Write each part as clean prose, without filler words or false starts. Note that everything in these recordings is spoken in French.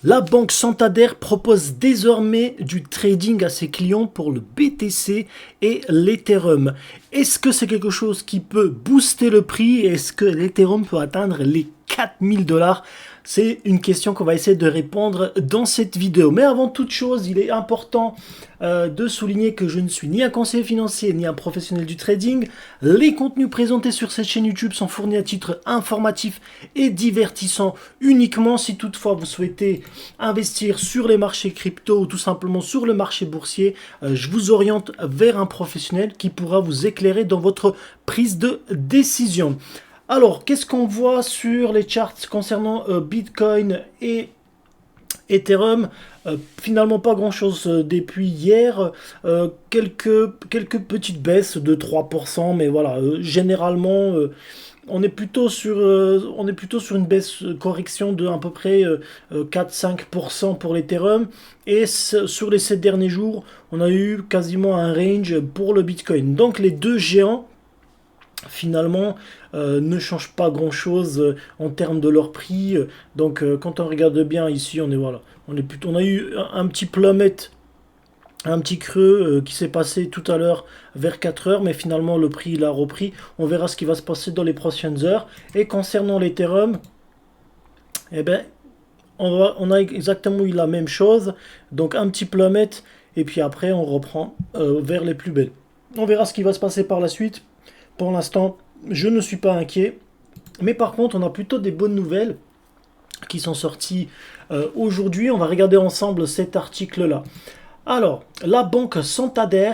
La banque Santander propose désormais du trading à ses clients pour le BTC et l'Ethereum. Est-ce que c'est quelque chose qui peut booster le prix? Est-ce que l'Ethereum peut atteindre les 4000 $? C'est une question qu'on va essayer de répondre dans cette vidéo. Mais avant toute chose, il est important de souligner que je ne suis ni un conseiller financier ni un professionnel du trading. Les contenus présentés sur cette chaîne YouTube sont fournis à titre informatif et divertissant uniquement. Si toutefois vous souhaitez investir sur les marchés crypto ou tout simplement sur le marché boursier, je vous oriente vers un professionnel qui pourra vous éclairer dans votre prise de décision. Alors, qu'est-ce qu'on voit sur les charts concernant Bitcoin et Ethereum? Finalement, pas grand-chose depuis hier. Quelques petites baisses de 3%, mais voilà, généralement, on est plutôt sur une baisse correction de à peu près 4-5% pour l'Ethereum. Et sur les 7 derniers jours, on a eu quasiment un range pour le Bitcoin. Donc, les deux géants finalement ne change pas grand chose en termes de leur prix. Donc quand on regarde bien ici, on a eu un petit plummet, un petit creux qui s'est passé tout à l'heure vers 4 heures, mais finalement le prix il a repris. On verra ce qui va se passer dans les prochaines heures. Et concernant l'Ethereum, eh ben on a exactement eu la même chose, donc un petit plummet et puis après on reprend vers les plus belles. On verra ce qui va se passer par la suite. Pour l'instant, je ne suis pas inquiet. Mais par contre, on a plutôt des bonnes nouvelles qui sont sorties aujourd'hui. On va regarder ensemble cet article-là. Alors, la banque Santander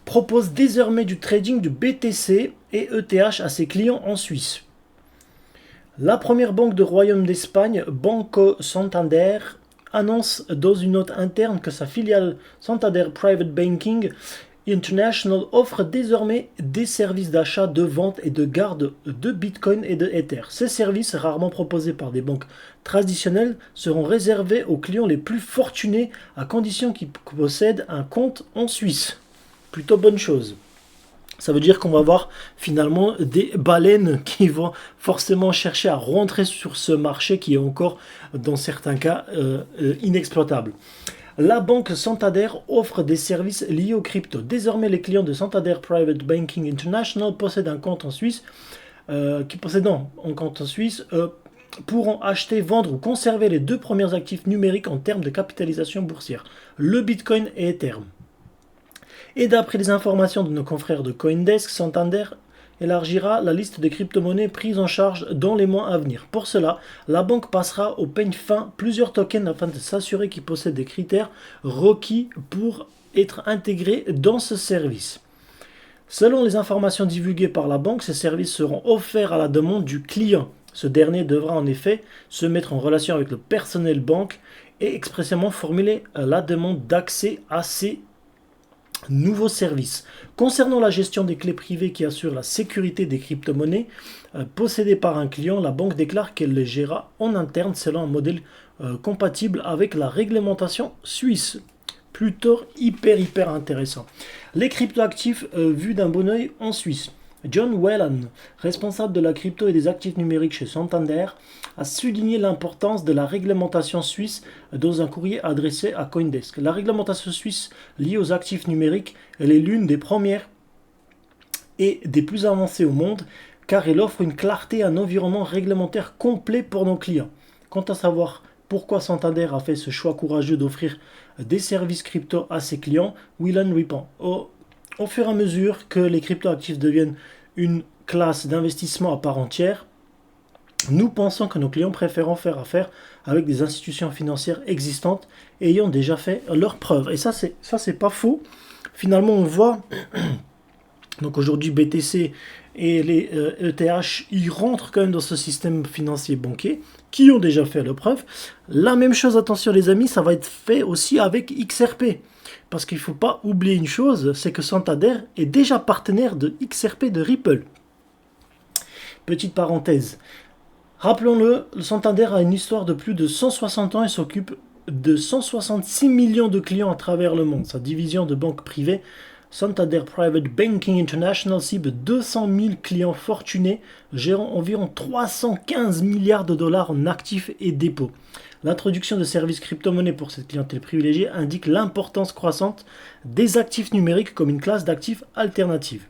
propose désormais du trading du BTC et ETH à ses clients en Suisse. La première banque de Royaume d'Espagne, Banco Santander, annonce dans une note interne que sa filiale Santander Private Banking International offre désormais des services d'achat, de vente et de garde de Bitcoin et de Ether. Ces services, rarement proposés par des banques traditionnelles, seront réservés aux clients les plus fortunés à condition qu'ils possèdent un compte en Suisse. Plutôt bonne chose. Ça veut dire qu'on va avoir finalement des baleines qui vont forcément chercher à rentrer sur ce marché qui est encore, dans certains cas, inexploitable. La banque Santander offre des services liés aux crypto. Désormais, les clients de Santander Private Banking International possèdent un compte en Suisse, pourront acheter, vendre ou conserver les deux premiers actifs numériques en termes de capitalisation boursière, le Bitcoin et Ethereum. Et d'après les informations de nos confrères de Coindesk, Santander élargira la liste des crypto-monnaies prises en charge dans les mois à venir. Pour cela, la banque passera au peigne fin plusieurs tokens afin de s'assurer qu'ils possèdent des critères requis pour être intégrés dans ce service. Selon les informations divulguées par la banque, ces services seront offerts à la demande du client. Ce dernier devra en effet se mettre en relation avec le personnel banque et expressément formuler la demande d'accès à ces nouveaux services. Concernant la gestion des clés privées qui assurent la sécurité des crypto-monnaies possédées par un client, la banque déclare qu'elle les gérera en interne selon un modèle compatible avec la réglementation suisse. Plutôt hyper intéressant. Les crypto-actifs vus d'un bon oeil en Suisse. John Whelan, responsable de la crypto et des actifs numériques chez Santander, a souligné l'importance de la réglementation suisse dans un courrier adressé à Coindesk. La réglementation suisse liée aux actifs numériques, elle est l'une des premières et des plus avancées au monde, car elle offre une clarté et un environnement réglementaire complet pour nos clients. Quant à savoir pourquoi Santander a fait ce choix courageux d'offrir des services crypto à ses clients, Whelan répond au fur et à mesure que les cryptoactifs deviennent une classe d'investissement à part entière, nous pensons que nos clients préféreront faire affaire avec des institutions financières existantes ayant déjà fait leurs preuves. Et ça c'est pas faux. Finalement, on voit donc aujourd'hui BTC et les ETH, ils rentrent quand même dans ce système financier banquier qui ont déjà fait leurs preuves. La même chose, attention les amis, ça va être fait aussi avec XRP. Parce qu'il ne faut pas oublier une chose, c'est que Santander est déjà partenaire de XRP de Ripple. Petite parenthèse. Rappelons-le, Santander a une histoire de plus de 160 ans et s'occupe de 166 millions de clients à travers le monde. Sa division de banque privée Santander Private Banking International cible 200 000 clients fortunés gérant environ 315 milliards de dollars en actifs et dépôts. L'introduction de services crypto-monnaies pour cette clientèle privilégiée indique l'importance croissante des actifs numériques comme une classe d'actifs alternative.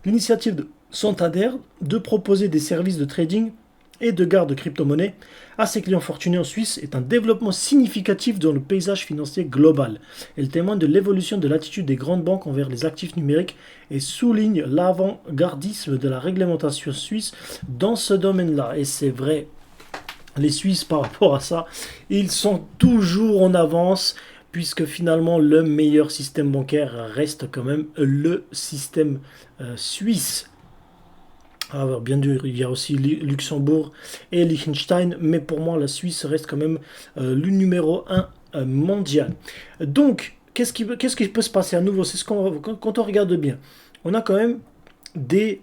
L'initiative de Santander de proposer des services de trading et de garde de crypto-monnaies à ses clients fortunés en Suisse est un développement significatif dans le paysage financier global. Elle témoigne de l'évolution de l'attitude des grandes banques envers les actifs numériques et souligne l'avant-gardisme de la réglementation suisse dans ce domaine-là. Et c'est vrai, les Suisses par rapport à ça, ils sont toujours en avance puisque finalement le meilleur système bancaire reste quand même le système suisse. Alors, bien sûr, il y a aussi Luxembourg et Liechtenstein, mais pour moi, la Suisse reste quand même le numéro 1 mondial. Donc, qu'est-ce qui peut se passer à nouveau? C'est quand on regarde bien. On a quand même des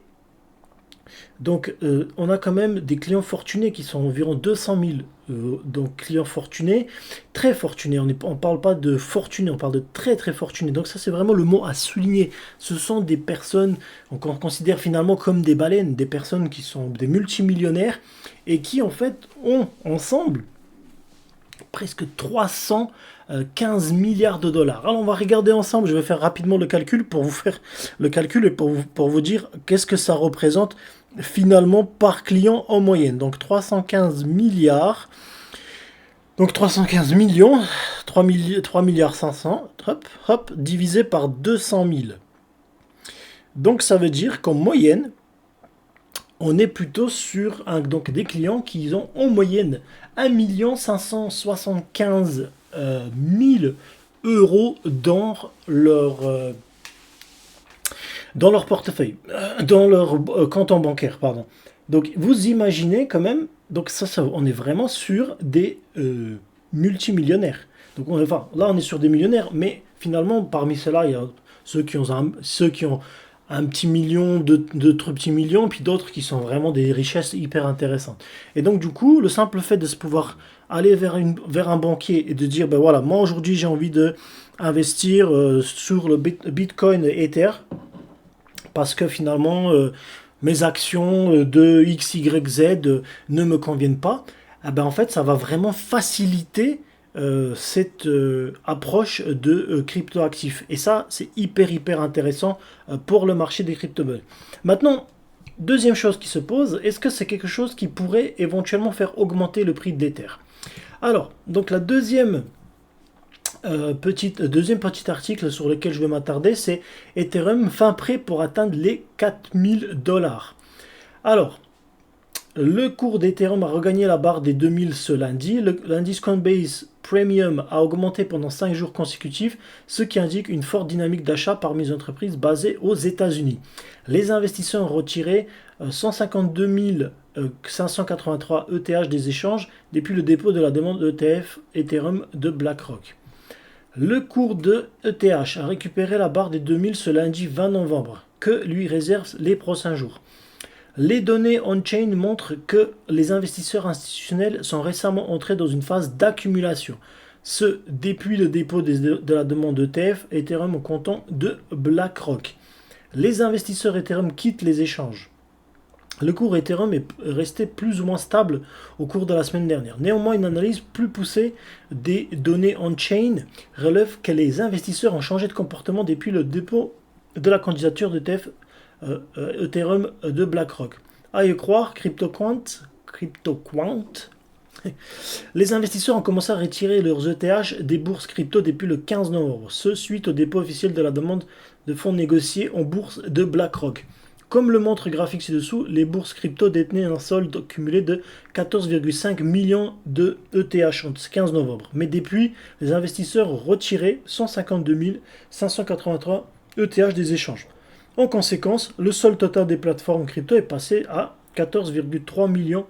on a quand même des clients fortunés qui sont environ 200 000 donc clients fortunés, très fortunés. On ne parle pas de fortunés, on parle de très très fortunés. Donc ça c'est vraiment le mot à souligner. Ce sont des personnes qu'on considère finalement comme des baleines, des personnes qui sont des multimillionnaires et qui en fait ont ensemble presque 315 milliards de dollars. Alors on va regarder ensemble, je vais faire rapidement le calcul pour vous faire le calcul et pour vous dire qu'est-ce que ça représente finalement par client en moyenne. Donc 315 milliards, donc 315 millions, 3 milliards 500, hop, divisé par 200 000. Donc ça veut dire qu'en moyenne, on est plutôt sur donc des clients qui ont en moyenne 1 575 000 euros dans leur portefeuille, dans leur compte en bancaire, pardon. Donc vous imaginez quand même, donc ça on est vraiment sur des multimillionnaires. Donc là on est sur des millionnaires, mais finalement parmi ceux-là il y a ceux qui ont un petit million, d'autres petits millions, puis d'autres qui sont vraiment des richesses hyper intéressantes. Et donc du coup, le simple fait de se pouvoir aller vers un banquier et de dire, ben voilà, moi aujourd'hui j'ai envie de investir sur le Bitcoin et Ether, parce que finalement mes actions de X, Y, Z ne me conviennent pas, eh ben en fait ça va vraiment faciliter cette approche de cryptoactifs. Et ça, c'est hyper intéressant pour le marché des crypto-monnaies. Maintenant, deuxième chose qui se pose, est-ce que c'est quelque chose qui pourrait éventuellement faire augmenter le prix de l'Ether? Alors, donc la deuxième petit article sur lequel je vais m'attarder, c'est Ethereum fin prêt pour atteindre les 4000 dollars. Alors, le cours d'Ethereum a regagné la barre des 2000 ce lundi. L'indice Coinbase Premium a augmenté pendant 5 jours consécutifs, ce qui indique une forte dynamique d'achat parmi les entreprises basées aux États-Unis. Les investisseurs ont retiré 152 583 ETH des échanges depuis le dépôt de la demande ETF Ethereum de BlackRock. Le cours de ETH a récupéré la barre des 2000 ce lundi 20 novembre, que lui réservent les prochains jours. Les données on-chain montrent que les investisseurs institutionnels sont récemment entrés dans une phase d'accumulation. Ce depuis le dépôt de la demande ETF Ethereum au comptant de BlackRock. Les investisseurs Ethereum quittent les échanges. Le cours Ethereum est resté plus ou moins stable au cours de la semaine dernière. Néanmoins, une analyse plus poussée des données on-chain relève que les investisseurs ont changé de comportement depuis le dépôt de la candidature d'ETF Ethereum de BlackRock. À y croire, CryptoQuant, les investisseurs ont commencé à retirer leurs ETH des bourses crypto depuis le 15 novembre, ce suite au dépôt officiel de la demande de fonds négociés en bourse de BlackRock. Comme le montre le graphique ci-dessous, les bourses crypto détenaient un solde cumulé de 14,5 millions de ETH entre 15 novembre. Mais depuis, les investisseurs ont retiré 152 583 ETH des échanges. En conséquence, le solde total des plateformes crypto est passé à 14,3 millions,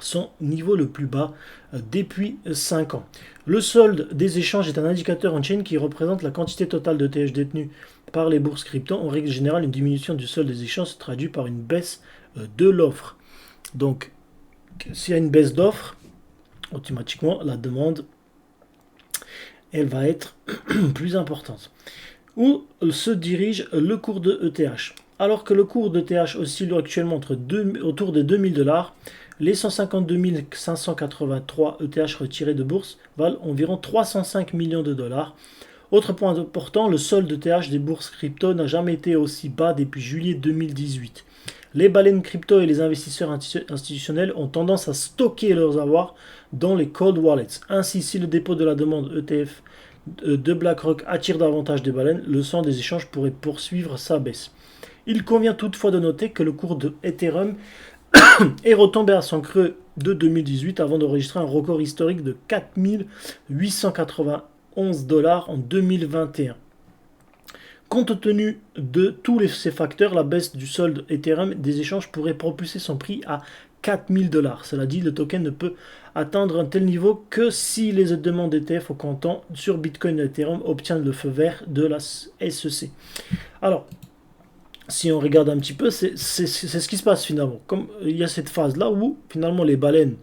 son niveau le plus bas depuis 5 ans. Le solde des échanges est un indicateur on-chain qui représente la quantité totale de ETH détenue par les bourses crypto. En règle générale, une diminution du solde des échanges se traduit par une baisse de l'offre. Donc, s'il y a une baisse d'offre, automatiquement, la demande, elle va être plus importante. où se dirige le cours de ETH. Alors que le cours d'ETH oscille actuellement autour des 2000 $, les 152 583 ETH retirés de bourse valent environ 305 millions de dollars. Autre point important, le solde d'ETH des bourses crypto n'a jamais été aussi bas depuis juillet 2018. Les baleines crypto et les investisseurs institutionnels ont tendance à stocker leurs avoirs dans les cold wallets. Ainsi, si le dépôt de la demande ETF de BlackRock attire davantage des baleines, le sang des échanges pourrait poursuivre sa baisse. Il convient toutefois de noter que le cours de Ethereum est retombé à son creux de 2018 avant d'enregistrer un record historique de 4 891 $ en 2021. Compte tenu de tous ces facteurs, la baisse du solde Ethereum des échanges pourrait propulser son prix à 4 000 $. Cela dit, le token ne peut atteindre un tel niveau que si les demandes d'ETF au comptant sur Bitcoin et Ethereum obtiennent le feu vert de la SEC. Alors, si on regarde un petit peu, c'est ce qui se passe finalement. Comme il y a cette phase-là où finalement les baleines,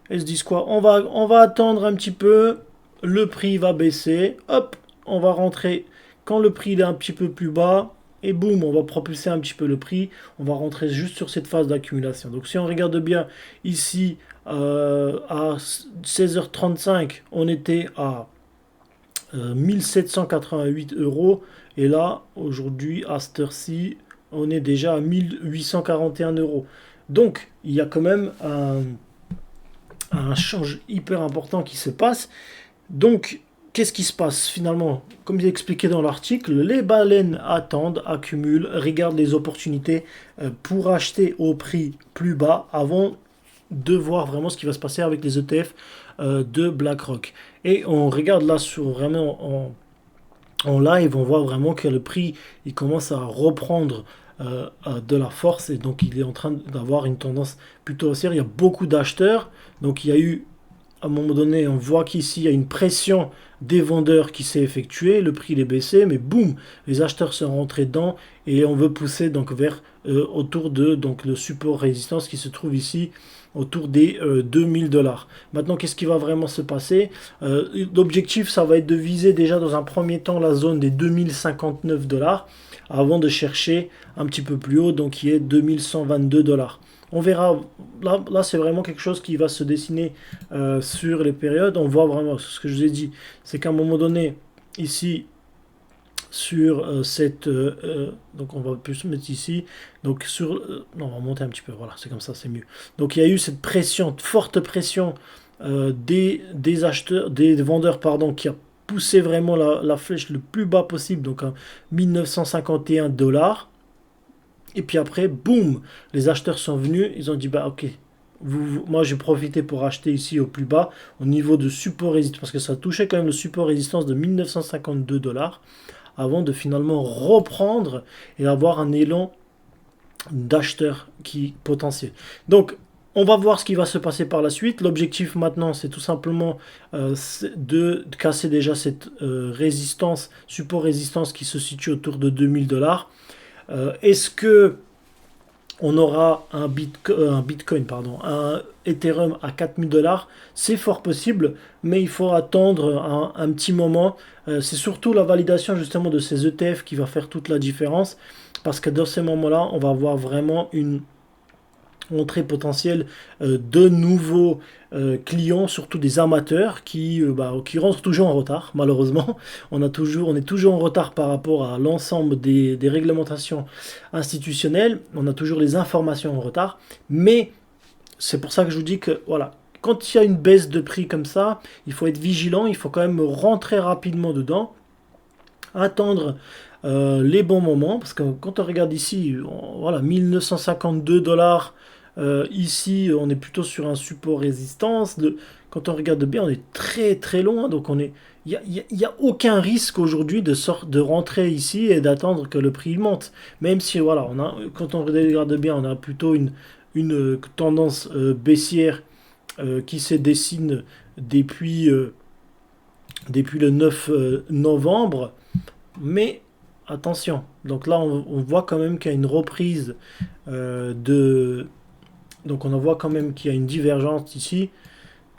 elles se disent quoi, on va attendre un petit peu, le prix va baisser, hop, on va rentrer quand le prix est un petit peu plus bas, et boum, on va propulser un petit peu le prix, on va rentrer juste sur cette phase d'accumulation. Donc si on regarde bien ici, à 16h35, on était à 1788 €, et là, aujourd'hui, à cette heure-ci, on est déjà à 1841 €. Donc, il y a quand même un change hyper important qui se passe. Donc, qu'est-ce qui se passe finalement? Comme il est expliqué dans l'article, les baleines attendent, accumulent, regardent les opportunités pour acheter au prix plus bas avant de voir vraiment ce qui va se passer avec les ETF de BlackRock. Et on regarde là vraiment en live, on voit vraiment que le prix il commence à reprendre de la force, et donc il est en train d'avoir une tendance plutôt haussière. Il y a beaucoup d'acheteurs, donc il y a eu à un moment donné, on voit qu'ici il y a une pression des vendeurs qui s'est effectuée, le prix est baissé, mais boum, les acheteurs sont rentrés dedans et on veut pousser donc vers autour de donc le support résistance qui se trouve ici autour des 2000 $. Maintenant, qu'est-ce qui va vraiment se passer? L'objectif, ça va être de viser déjà dans un premier temps la zone des 2059 $ avant de chercher un petit peu plus haut, donc qui est 2122 $. On verra, là c'est vraiment quelque chose qui va se dessiner sur les périodes. On voit vraiment ce que je vous ai dit, c'est qu'à un moment donné, ici, sur cette... donc on va plus se mettre ici. Donc sur... non, on va monter un petit peu, voilà, c'est comme ça, c'est mieux. Donc il y a eu cette pression, forte pression des acheteurs, des vendeurs, pardon, qui a poussé vraiment la flèche le plus bas possible, donc à 1951 $. Et puis après, boum, les acheteurs sont venus, ils ont dit, bah ok, moi j'ai profité pour acheter ici au plus bas, au niveau de support résistance, parce que ça touchait quand même le support résistance de 1952 $, avant de finalement reprendre et avoir un élan d'acheteurs qui potentiel. Donc, on va voir ce qui va se passer par la suite. L'objectif maintenant, c'est tout simplement de casser déjà cette résistance, support résistance qui se situe autour de 2000 $. Est-ce que on aura un Bitcoin, pardon, un Ethereum à 4000 $? C'est fort possible, mais il faut attendre un petit moment. C'est surtout la validation justement de ces ETF qui va faire toute la différence, parce que dans ces moments-là, on va avoir vraiment une entrée potentielle de nouveaux clients, surtout des amateurs qui rentrent toujours en retard, malheureusement. On est toujours en retard par rapport à l'ensemble des réglementations institutionnelles. On a toujours les informations en retard. Mais c'est pour ça que je vous dis que voilà, quand il y a une baisse de prix comme ça, il faut être vigilant, il faut quand même rentrer rapidement dedans, attendre les bons moments, parce que quand on regarde ici, voilà, 1952 $. Ici, on est plutôt sur un support résistance. Quand on regarde bien, on est très très loin. Donc, il n'y a aucun risque aujourd'hui de rentrer ici et d'attendre que le prix monte. Même si, voilà, quand on regarde bien, on a plutôt une tendance baissière qui se dessine depuis le 9 novembre. Mais attention, donc là, on voit quand même qu'il y a une reprise de... Donc on en voit quand même qu'il y a une divergence ici,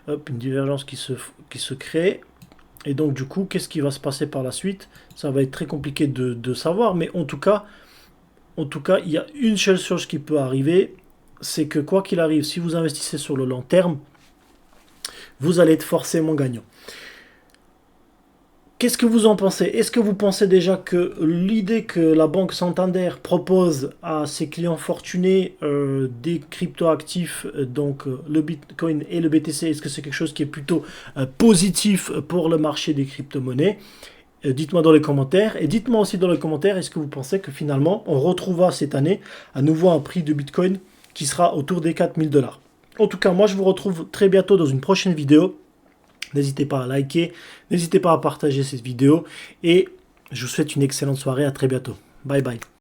hop, une divergence qui se crée. Et donc du coup, qu'est-ce qui va se passer par la suite? Ça va être très compliqué de savoir, mais en tout cas, il y a une seule chose qui peut arriver, c'est que quoi qu'il arrive, si vous investissez sur le long terme, vous allez être forcément gagnant. Qu'est-ce que vous en pensez? Est-ce que vous pensez déjà que l'idée que la banque Santander propose à ses clients fortunés des cryptoactifs, donc le Bitcoin et le BTC, est-ce que c'est quelque chose qui est plutôt positif pour le marché des crypto-monnaies? Dites-moi dans les commentaires. Et dites-moi aussi dans les commentaires, est-ce que vous pensez que finalement, on retrouvera cette année à nouveau un prix de Bitcoin qui sera autour des 4000 $. En tout cas, moi, je vous retrouve très bientôt dans une prochaine vidéo. N'hésitez pas à liker, n'hésitez pas à partager cette vidéo. Et je vous souhaite une excellente soirée. À très bientôt. Bye bye.